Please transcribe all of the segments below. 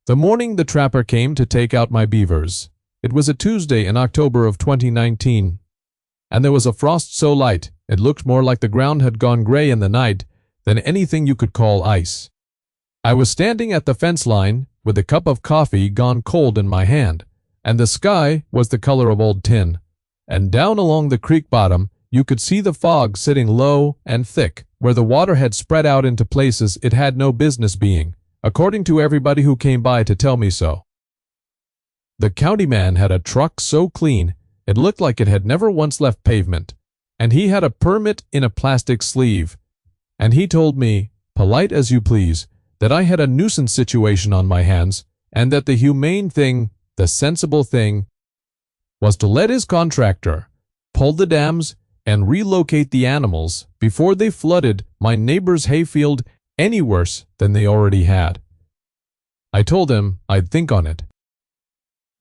The morning the trapper came to take out my beavers. It was a Tuesday in October of 2019, and there was a frost so light it looked more like the ground had gone gray in the night than anything you could call ice. I was standing at the fence line with a cup of coffee gone cold in my hand, and the sky was the color of old tin, and down along the creek bottom you could see the fog sitting low and thick where the water had spread out into places it had no business being, according to everybody who came by to tell me so. The county man had a truck so clean it looked like it had never once left pavement, and he had a permit in a plastic sleeve, and he told me, polite as you please, that I had a nuisance situation on my hands, and that the humane thing, the sensible thing, was to let his contractor pull the dams and relocate the animals before they flooded my neighbor's hayfield any worse than they already had. I told him I'd think on it.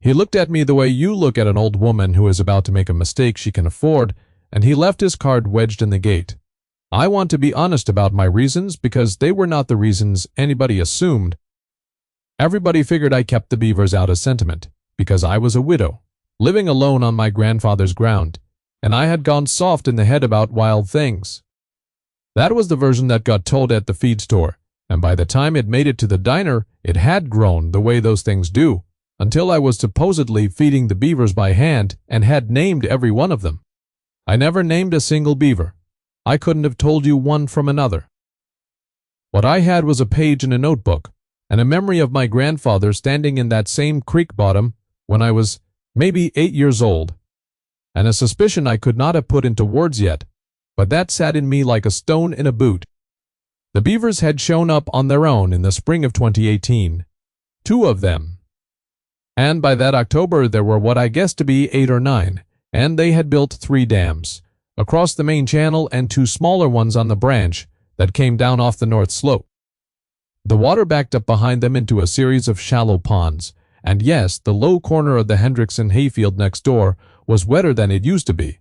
He looked at me the way you look at an old woman who is about to make a mistake she can afford, and he left his card wedged in the gate. I want to be honest about my reasons because they were not the reasons anybody assumed. Everybody figured I kept the beavers out of sentiment because I was a widow, living alone on my grandfather's ground, and I had gone soft in the head about wild things. That was the version that got told at the feed store, and by the time it made it to the diner, it had grown the way those things do, until I was supposedly feeding the beavers by hand and had named every one of them. I never named a single beaver. I couldn't have told you one from another. What I had was a page in a notebook, and a memory of my grandfather standing in that same creek bottom when I was maybe 8 years old, and a suspicion I could not have put into words yet, but that sat in me like a stone in a boot. The beavers had shown up on their own in the spring of 2018, 2 of them, and by that October there were what I guessed to be 8 or 9, and they had built 3 dams, across the main channel and 2 smaller ones on the branch that came down off the north slope. The water backed up behind them into a series of shallow ponds, and yes, the low corner of the Hendrickson hayfield next door was wetter than it used to be.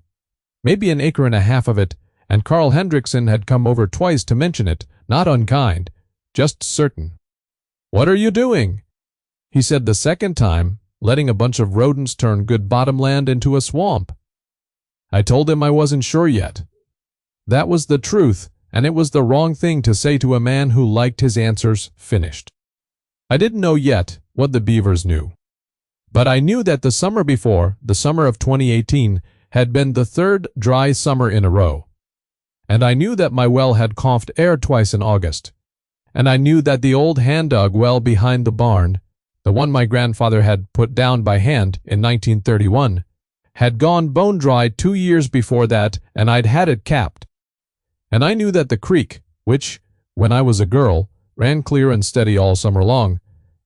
Maybe an acre and a half of it, and Carl Hendrickson had come over twice to mention it, not unkind, just certain. "What are you doing?" he said the second time, letting a bunch of rodents turn good bottomland into a swamp. I told him I wasn't sure yet. That was the truth, and it was the wrong thing to say to a man who liked his answers finished. I didn't know yet what the beavers knew, but I knew that the summer before, the summer of 2018, had been the 3rd dry summer in a row. And I knew that my well had coughed air twice in August, and I knew that the old hand-dug well behind the barn, the one my grandfather had put down by hand in 1931, had gone bone-dry 2 years before that, and I'd had it capped. And I knew that the creek, which, when I was a girl, ran clear and steady all summer long,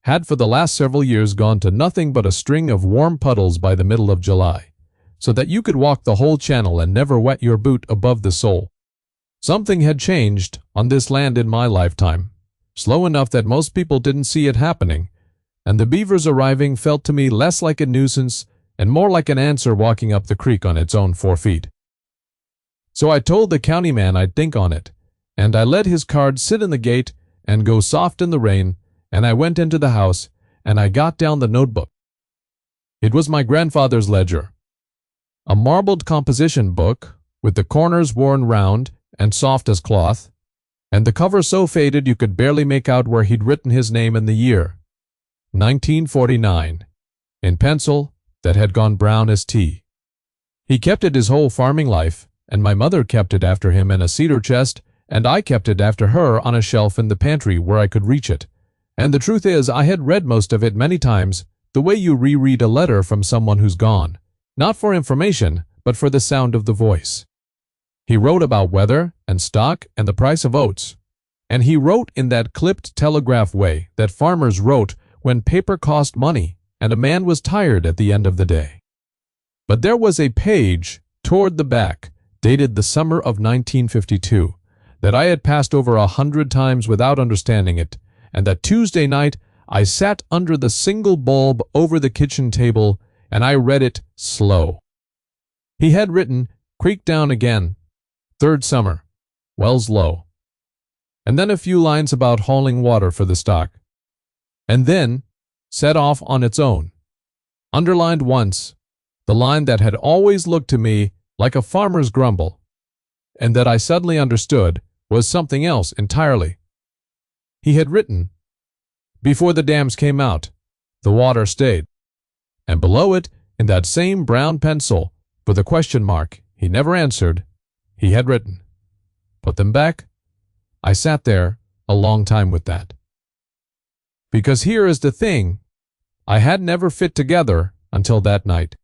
had for the last several years gone to nothing but a string of warm puddles by the middle of July, so that you could walk the whole channel and never wet your boot above the sole. Something had changed on this land in my lifetime, slow enough that most people didn't see it happening, and the beavers arriving felt to me less like a nuisance and more like an answer walking up the creek on its own 4 feet. So I told the county man I'd think on it, and I let his card sit in the gate and go soft in the rain, and I went into the house, and I got down the notebook. It was my grandfather's ledger, a marbled composition book with the corners worn round and soft as cloth, and the cover so faded you could barely make out where he'd written his name and the year, 1949, in pencil that had gone brown as tea. He kept it his whole farming life, and my mother kept it after him in a cedar chest, and I kept it after her on a shelf in the pantry where I could reach it. And the truth is, I had read most of it many times, the way you reread a letter from someone who's gone, not for information, but for the sound of the voice. He wrote about weather and stock and the price of oats, and he wrote in that clipped telegraph way that farmers wrote when paper cost money and a man was tired at the end of the day. But there was a page toward the back, dated the summer of 1952, that I had passed over 100 times without understanding it, and that Tuesday night I sat under the single bulb over the kitchen table and I read it slow. He had written, "Creek down again, 3rd summer, wells low," and then a few lines about hauling water for the stock. And then, set off on its own. Underlined once, the line that had always looked to me like a farmer's grumble, and that I suddenly understood was something else entirely. He had written, "Before the dams came out, the water stayed." And below it, in that same brown pencil, with a question mark he never answered, he had written, "Put them back." I sat there a long time with that. Because here is the thing, I had never fit together until that night.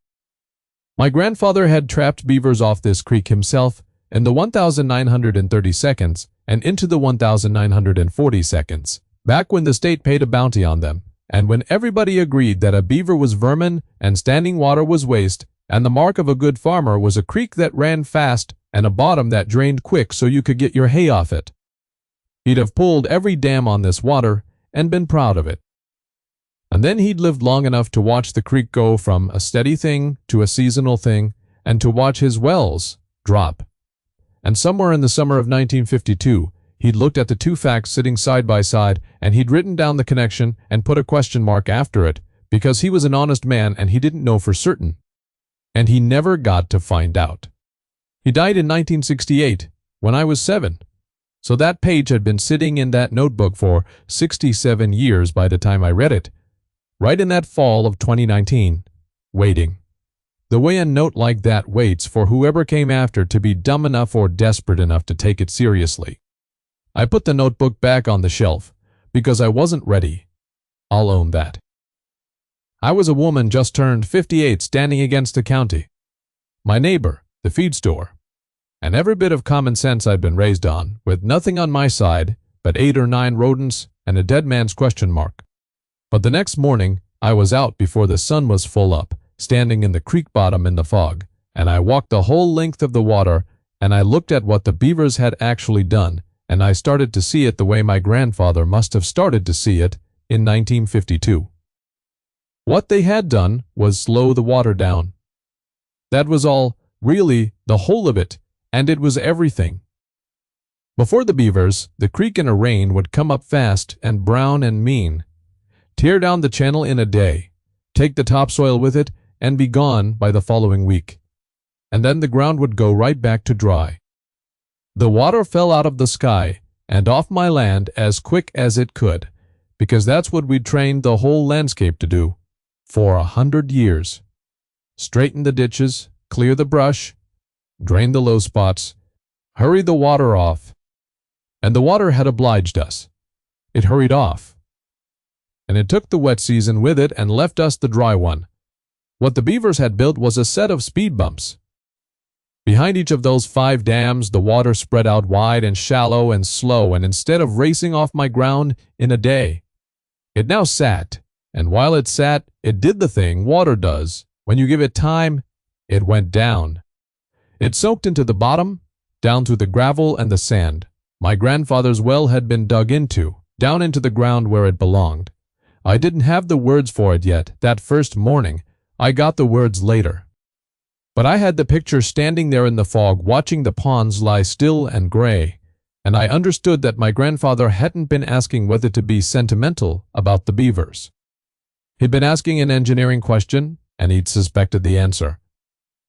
My grandfather had trapped beavers off this creek himself in the 1930 seconds and into the 1940 seconds, back when the state paid a bounty on them, and when everybody agreed that a beaver was vermin and standing water was waste, and the mark of a good farmer was a creek that ran fast and a bottom that drained quick so you could get your hay off it. He'd have pulled every dam on this water and been proud of it. And then he'd lived long enough to watch the creek go from a steady thing to a seasonal thing, and to watch his wells drop. And somewhere in the summer of 1952, he'd looked at the two facts sitting side by side, and he'd written down the connection and put a question mark after it, because he was an honest man and he didn't know for certain. And he never got to find out. He died in 1968, when I was 7. So that page had been sitting in that notebook for 67 years by the time I read it, right in that fall of 2019, waiting. The way a note like that waits for whoever came after to be dumb enough or desperate enough to take it seriously. I put the notebook back on the shelf, because I wasn't ready. I'll own that. I was a woman just turned 58 standing against the county. My neighbor, the feed store, and every bit of common sense I'd been raised on, with nothing on my side but 8 or 9 rodents and a dead man's question mark. But the next morning, I was out before the sun was full up, standing in the creek bottom in the fog, and I walked the whole length of the water, and I looked at what the beavers had actually done, and I started to see it the way my grandfather must have started to see it in 1952. What they had done was slow the water down. That was all, really, the whole of it, and it was everything. Before the beavers, the creek in a rain would come up fast and brown and mean, tear down the channel in a day, take the topsoil with it, and be gone by the following week. And then the ground would go right back to dry. The water fell out of the sky and off my land as quick as it could, because that's what we'd trained the whole landscape to do for 100 years. Straighten the ditches, clear the brush, drain the low spots, hurry the water off. And the water had obliged us. It hurried off. And it took the wet season with it and left us the dry one. What the beavers had built was a set of speed bumps. Behind each of those 5 dams, the water spread out wide and shallow and slow, and instead of racing off my ground in a day, it now sat, and while it sat, it did the thing water does. When you give it time, it went down. It soaked into the bottom, down through the gravel and the sand. My grandfather's well had been dug into, down into the ground where it belonged. I didn't have the words for it yet, that first morning. I got the words later. But I had the picture standing there in the fog, watching the ponds lie still and gray, and I understood that my grandfather hadn't been asking whether to be sentimental about the beavers. He'd been asking an engineering question, and he'd suspected the answer.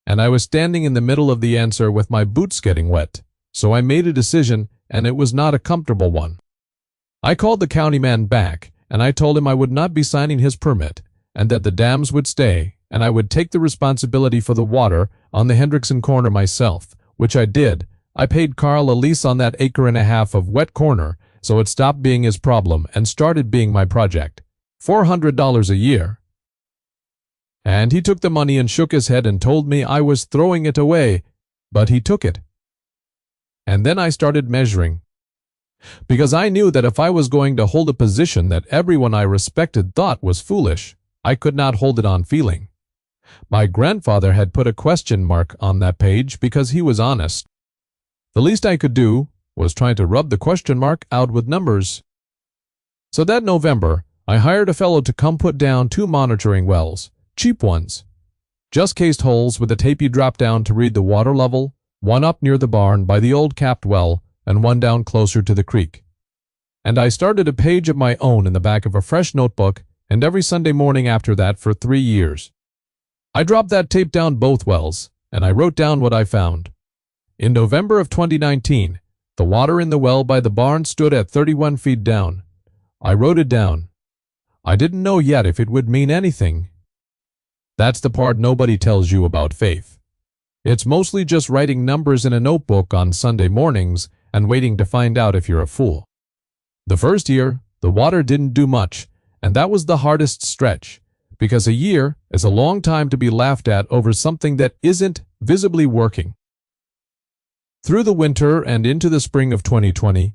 And I was standing in the middle of the answer with my boots getting wet, so I made a decision, and it was not a comfortable one. I called the county man back, and I told him I would not be signing his permit, and that the dams would stay, and I would take the responsibility for the water on the Hendrickson corner myself, which I did. I paid Carl a lease on that 1.5 acres of wet corner, so it stopped being his problem and started being my project. $400 a year. And he took the money and shook his head and told me I was throwing it away, but he took it. And then I started measuring. Because I knew that if I was going to hold a position that everyone I respected thought was foolish, I could not hold it on feeling. My grandfather had put a question mark on that page because he was honest. The least I could do was try to rub the question mark out with numbers. So that November, I hired a fellow to come put down 2 monitoring wells, cheap ones, just cased holes with a tape you drop down to read the water level, one up near the barn by the old capped well and one down closer to the creek. And I started a page of my own in the back of a fresh notebook and every Sunday morning after that for 3 years. I dropped that tape down both wells, and I wrote down what I found. In November of 2019, the water in the well by the barn stood at 31 feet down. I wrote it down. I didn't know yet if it would mean anything. That's the part nobody tells you about faith. It's mostly just writing numbers in a notebook on Sunday mornings and waiting to find out if you're a fool. The first year, the water didn't do much, and that was the hardest stretch, because a year is a long time to be laughed at over something that isn't visibly working. Through the winter and into the spring of 2020,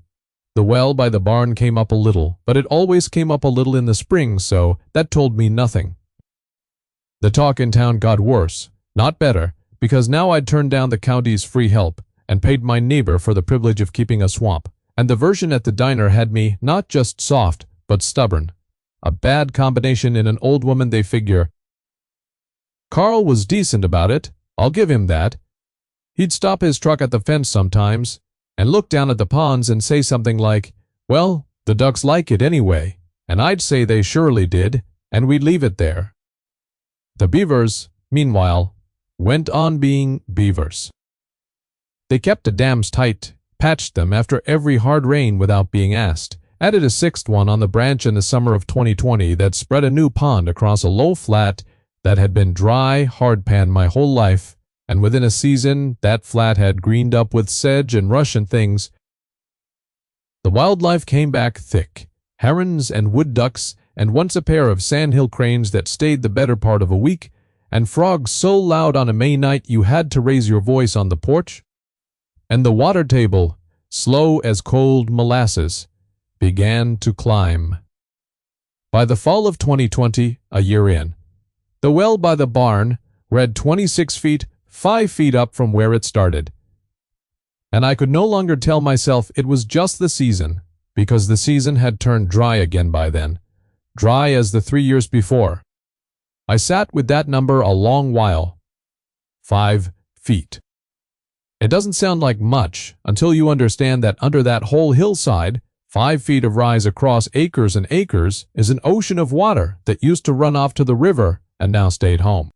the well by the barn came up a little, but it always came up a little in the spring, so that told me nothing. The talk in town got worse, not better, because now I'd turned down the county's free help and paid my neighbor for the privilege of keeping a swamp, and the version at the diner had me not just soft, but stubborn. A bad combination in an old woman, they figure. Carl was decent about it, I'll give him that. He'd stop his truck at the fence sometimes and look down at the ponds and say something like, "Well, the ducks like it anyway," and I'd say they surely did, and we'd leave it there. The beavers, meanwhile, went on being beavers. They kept the dams tight, patched them after every hard rain without being asked, added a sixth one on the branch in the summer of 2020 that spread a new pond across a low flat that had been dry hardpan my whole life, and within a season that flat had greened up with sedge and rush and things. The wildlife came back thick, herons and wood ducks, and once a pair of sandhill cranes that stayed the better part of a week, and frogs so loud on a May night you had to raise your voice on the porch. And the water table, slow as cold molasses, began to climb. By the fall of 2020, a year in, the well by the barn read 26 feet, 5 feet up from where it started. And I could no longer tell myself it was just the season, because the season had turned dry again by then, dry as the 3 years before. I sat with that number a long while. 5 feet. It doesn't sound like much until you understand that under that whole hillside, 5 feet of rise across acres and acres, is an ocean of water that used to run off to the river and now stayed home.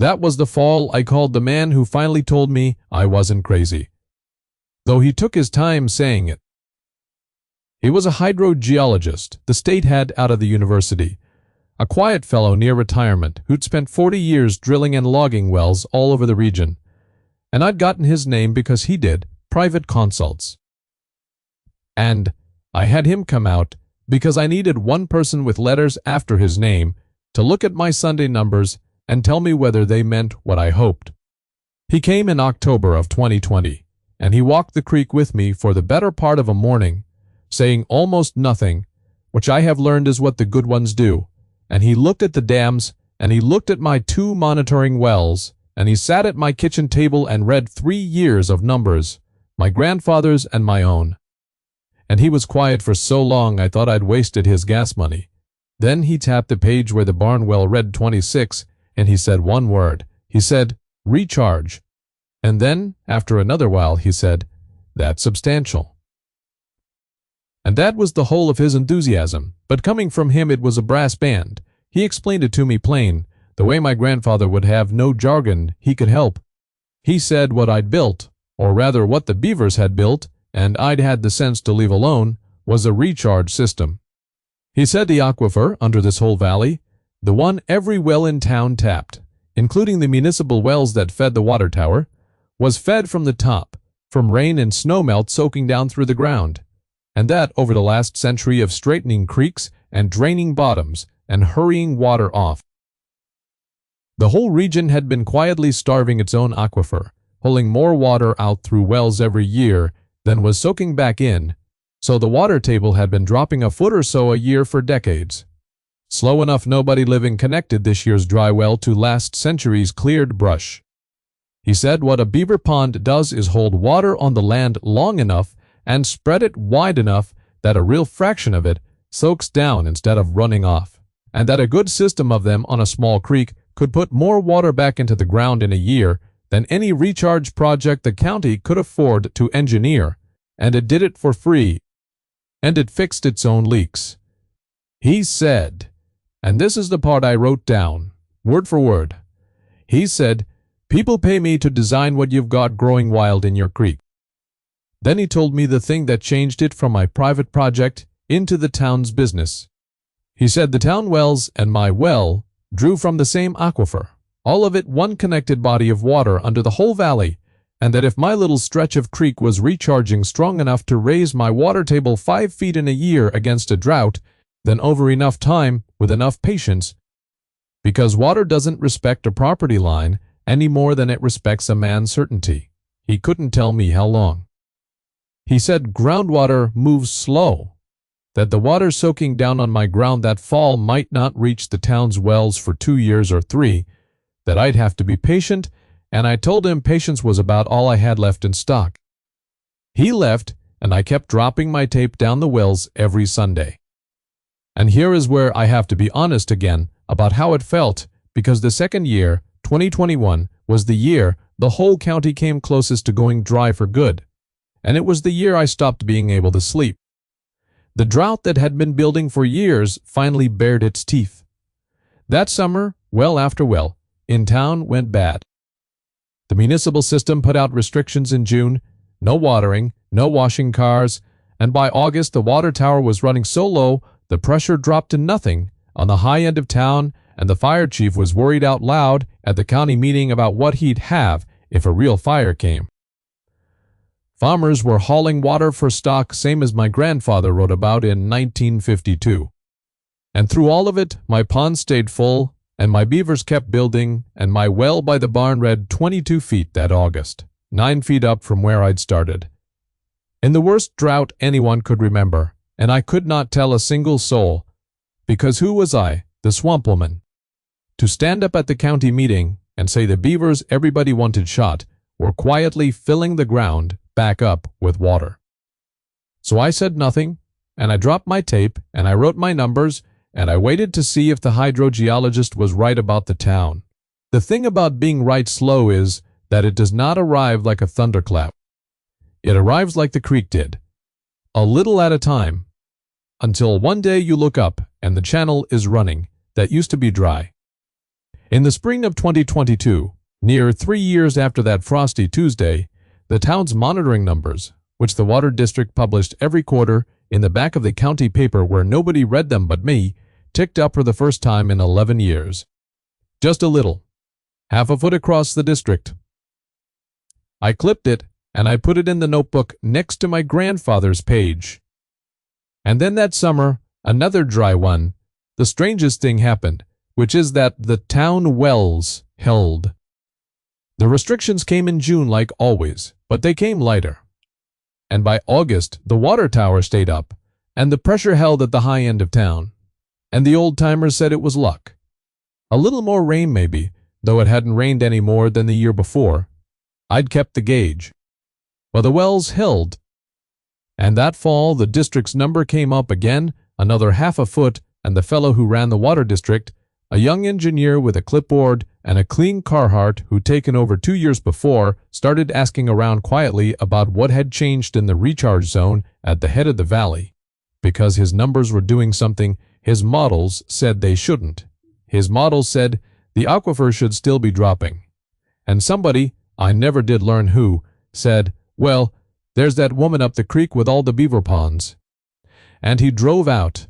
That was the fall I called the man who finally told me I wasn't crazy, though he took his time saying it. He was a hydrogeologist the state had out of the university, a quiet fellow near retirement who'd spent 40 years drilling and logging wells all over the region, and I'd gotten his name because he did private consults. And I had him come out because I needed one person with letters after his name to look at my Sunday numbers and tell me whether they meant what I hoped. He came in October of 2020, and he walked the creek with me for the better part of a morning, saying almost nothing, which I have learned is what the good ones do, and he looked at the dams, and he looked at my 2 monitoring wells, and he sat at my kitchen table and read 3 years of numbers, my grandfather's and my own. And he was quiet for so long I thought I'd wasted his gas money. Then he tapped the page where the barn well read 26, and he said one word. He said, "Recharge." And then, after another while, he said, "That's substantial." And that was the whole of his enthusiasm, but coming from him it was a brass band. He explained it to me plain, the way my grandfather would have no jargon he could help. He said what I'd built, or rather what the beavers had built, and I'd had the sense to leave alone, was a recharge system. He said the aquifer under this whole valley, the one every well in town tapped, including the municipal wells that fed the water tower, was fed from the top, from rain and snowmelt soaking down through the ground, and that over the last century of straightening creeks and draining bottoms and hurrying water off. The whole region had been quietly starving its own aquifer, pulling more water out through wells every year than was soaking back in, so the water table had been dropping a foot or so a year for decades. Slow enough nobody living connected this year's dry well to last century's cleared brush. He said what a beaver pond does is hold water on the land long enough and spread it wide enough that a real fraction of it soaks down instead of running off, and that a good system of them on a small creek could put more water back into the ground in a year than any recharge project the county could afford to engineer, and it did it for free, and it fixed its own leaks. He said And this is the part I wrote down, word for word. He said, "People pay me to design what you've got growing wild in your creek." Then he told me the thing that changed it from my private project into the town's business. He said the town wells and my well drew from the same aquifer, all of it one connected body of water under the whole valley, and that if my little stretch of creek was recharging strong enough to raise my water table 5 feet in a year against a drought, then over enough time, with enough patience, because water doesn't respect a property line any more than it respects a man's certainty. He couldn't tell me how long. He said groundwater moves slow, that the water soaking down on my ground that fall might not reach the town's wells for 2 years or 3, that I'd have to be patient, and I told him patience was about all I had left in stock. He left, and I kept dropping my tape down the wells every Sunday. And here is where I have to be honest again about how it felt, because the second year, 2021, was the year the whole county came closest to going dry for good, and it was the year I stopped being able to sleep. The drought that had been building for years finally bared its teeth. That summer, well after well, in town went bad. The municipal system put out restrictions in June, no watering, no washing cars, and by August the water tower was running so low the pressure dropped to nothing on the high end of town, and the fire chief was worried out loud at the county meeting about what he'd have if a real fire came. Farmers were hauling water for stock, same as my grandfather wrote about in 1952. And through all of it, my pond stayed full, and my beavers kept building, and my well by the barn read 22 feet that August, 9 feet up from where I'd started. In the worst drought anyone could remember, and I could not tell a single soul, because who was I, the swamp woman, to stand up at the county meeting and say the beavers everybody wanted shot were quietly filling the ground back up with water. So I said nothing, and I dropped my tape, and I wrote my numbers, and I waited to see if the hydrogeologist was right about the town. The thing about being right slow is that it does not arrive like a thunderclap. It arrives like the creek did, a little at a time, until one day you look up and the channel is running that used to be dry. In the spring of 2022, near 3 years after that frosty Tuesday, the town's monitoring numbers, which the Water District published every quarter in the back of the county paper where nobody read them but me, ticked up for the first time in 11 years. Just a little, half a foot across the district. I clipped it, and I put it in the notebook next to my grandfather's page. And then that summer, another dry one, the strangest thing happened, which is that the town wells held. The restrictions came in June like always, but they came lighter. And by August, the water tower stayed up, and the pressure held at the high end of town. And the old-timers said it was luck. A little more rain maybe, though it hadn't rained any more than the year before. I'd kept the gauge. Well, the wells held. And that fall, the district's number came up again, another half a foot, and the fellow who ran the water district, a young engineer with a clipboard and a clean Carhartt who'd taken over 2 years before, started asking around quietly about what had changed in the recharge zone at the head of the valley. Because his numbers were doing something his models said they shouldn't. His models said the aquifer should still be dropping. And somebody, I never did learn who, said, "Well, there's that woman up the creek with all the beaver ponds." And he drove out.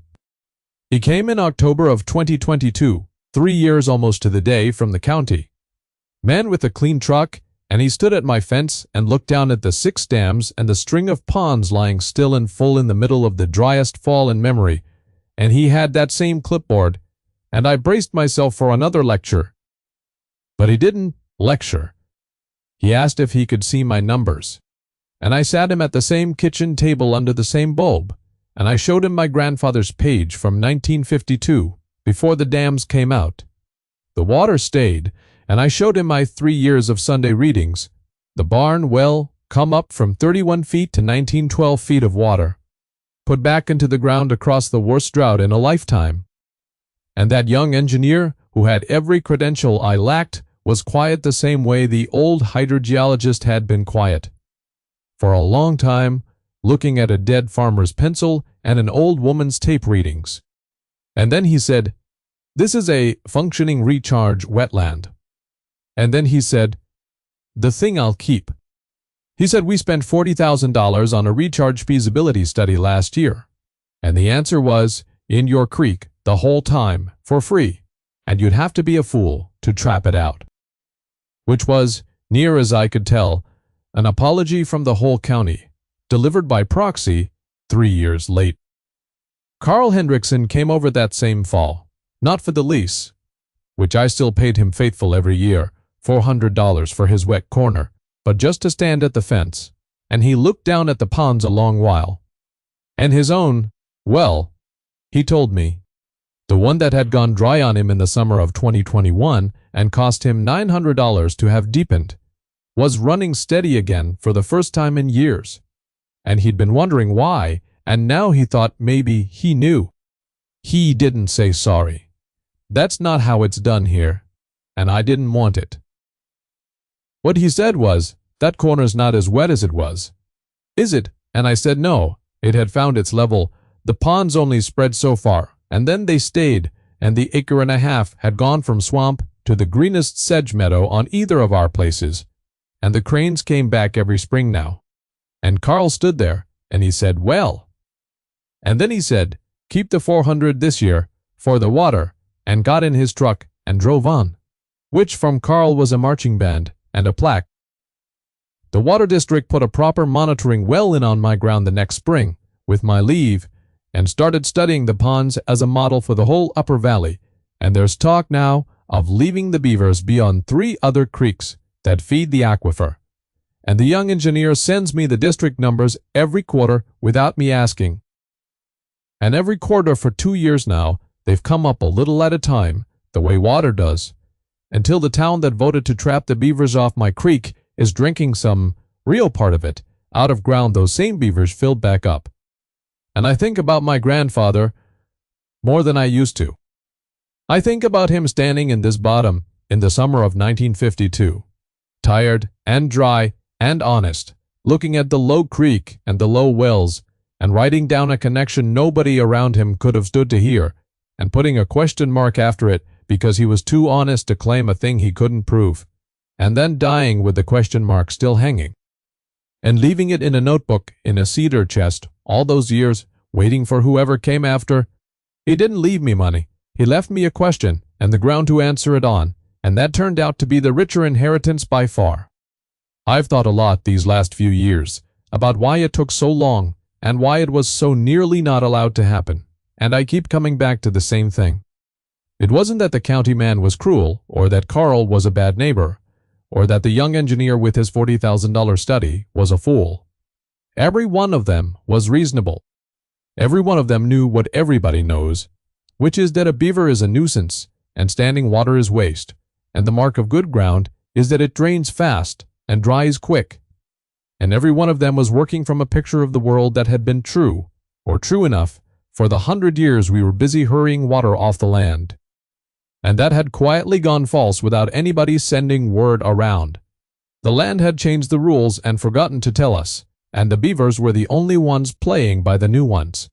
He came in October of 2022, 3 years almost to the day from the county. Man with a clean truck, and he stood at my fence and looked down at the 6 dams and the string of ponds lying still and full in the middle of the driest fall in memory, and he had that same clipboard, and I braced myself for another lecture. But he didn't lecture. He asked if he could see my numbers, and I sat him at the same kitchen table under the same bulb, and I showed him my grandfather's page from 1952, before the dams came out. The water stayed, and I showed him my 3 years of Sunday readings. The barn well come up from 31 feet to 1912 feet of water, put back into the ground across the worst drought in a lifetime. And that young engineer, who had every credential I lacked, was quiet the same way the old hydrogeologist had been quiet. For a long time, looking at a dead farmer's pencil and an old woman's tape readings. And then he said, This is a functioning recharge wetland. And then he said, the thing I'll keep. He said we spent $40,000 on a recharge feasibility study last year. And the answer was, in your creek, the whole time, for free. And you'd have to be a fool to trap it out. Which was, near as I could tell, an apology from the whole county, delivered by proxy 3 years late. Carl Hendrickson came over that same fall, not for the lease, which I still paid him faithful every year, $400 for his wet corner, but just to stand at the fence, and he looked down at the ponds a long while. And his own, well, he told me, the one that had gone dry on him in the summer of 2021 and cost him $900 to have deepened, was running steady again for the first time in years. And he'd been wondering why, and now he thought maybe he knew. He didn't say sorry. That's not how it's done here, and I didn't want it. What he said was, that corner's not as wet as it was. Is it? And I said no, it had found its level. The ponds only spread so far, and then they stayed, and the acre and a half had gone from swamp to the greenest sedge meadow on either of our places, and the cranes came back every spring now. And Carl stood there, and he said, well. And then he said, keep the 400 this year, for the water, and got in his truck and drove on, which from Carl was a marching band and a plaque. The water district put a proper monitoring well in on my ground the next spring, with my leave, and started studying the ponds as a model for the whole upper valley, and there's talk now of leaving the beavers beyond 3 other creeks that feed the aquifer. And the young engineer sends me the district numbers every quarter without me asking. And every quarter for 2 years now, they've come up a little at a time, the way water does, until the town that voted to trap the beavers off my creek is drinking some real part of it out of ground those same beavers filled back up. And I think about my grandfather more than I used to. I think about him standing in this bottom in the summer of 1952, tired and dry and honest, looking at the low creek and the low wells, and writing down a connection nobody around him could have stood to hear, and putting a question mark after it because he was too honest to claim a thing he couldn't prove, and then dying with the question mark still hanging, and leaving it in a notebook in a cedar chest all those years, waiting for whoever came after. He didn't leave me money. He left me a question and the ground to answer it on, and that turned out to be the richer inheritance by far. I've thought a lot these last few years about why it took so long and why it was so nearly not allowed to happen, and I keep coming back to the same thing. It wasn't that the county man was cruel, or that Carl was a bad neighbor, or that the young engineer with his $40,000 study was a fool. Every one of them was reasonable. Every one of them knew what everybody knows, which is that a beaver is a nuisance, and standing water is waste, and the mark of good ground is that it drains fast and dries quick. And every one of them was working from a picture of the world that had been true, or true enough, for the 100 years we were busy hurrying water off the land. And that had quietly gone false without anybody sending word around. The land had changed the rules and forgotten to tell us, and the beavers were the only ones playing by the new ones.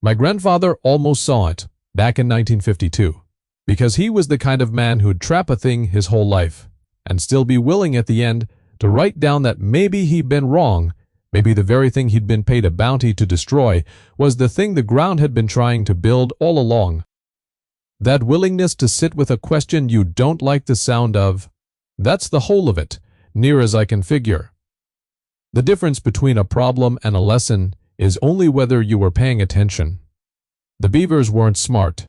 My grandfather almost saw it, back in 1952, because he was the kind of man who'd trap a thing his whole life, and still be willing at the end to write down that maybe he'd been wrong, maybe the very thing he'd been paid a bounty to destroy was the thing the ground had been trying to build all along. That willingness to sit with a question you don't like the sound of, that's the whole of it, near as I can figure. The difference between a problem and a lesson is only whether you were paying attention. The beavers weren't smart.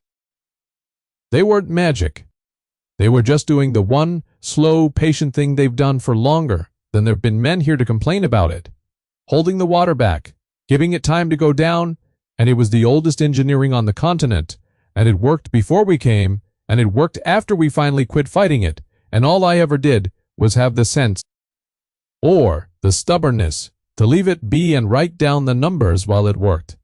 They weren't magic. They were just doing the one slow, patient thing they've done for longer than there've been men here to complain about it. Holding the water back, giving it time to go down, and it was the oldest engineering on the continent, and it worked before we came, and it worked after we finally quit fighting it, and all I ever did was have the sense, or the stubbornness, to leave it be and write down the numbers while it worked.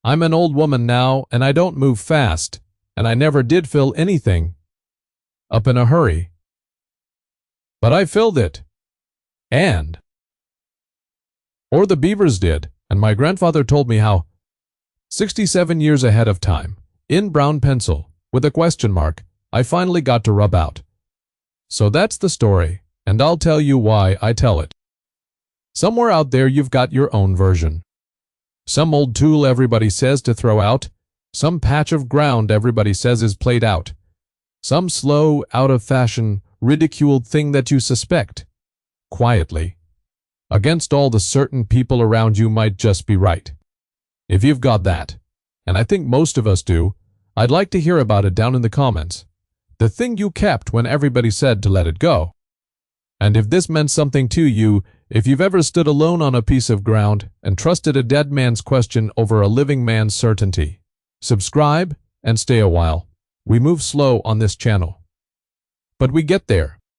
I'm an old woman now, and I don't move fast, and I never did fill anything up in a hurry. But I filled it. Or the beavers did, and my grandfather told me how, 67 years ahead of time, in brown pencil, with a question mark, I finally got to rub out. So that's the story, and I'll tell you why I tell it. Somewhere out there you've got your own version. Some old tool everybody says to throw out, some patch of ground everybody says is played out, some slow, out-of-fashion, ridiculed thing that you suspect, quietly, against all the certain people around you might just be right. If you've got that, and I think most of us do, I'd like to hear about it down in the comments. The thing you kept when everybody said to let it go. And if this meant something to you, if you've ever stood alone on a piece of ground and trusted a dead man's question over a living man's certainty, subscribe and stay a while. We move slow on this channel, but we get there.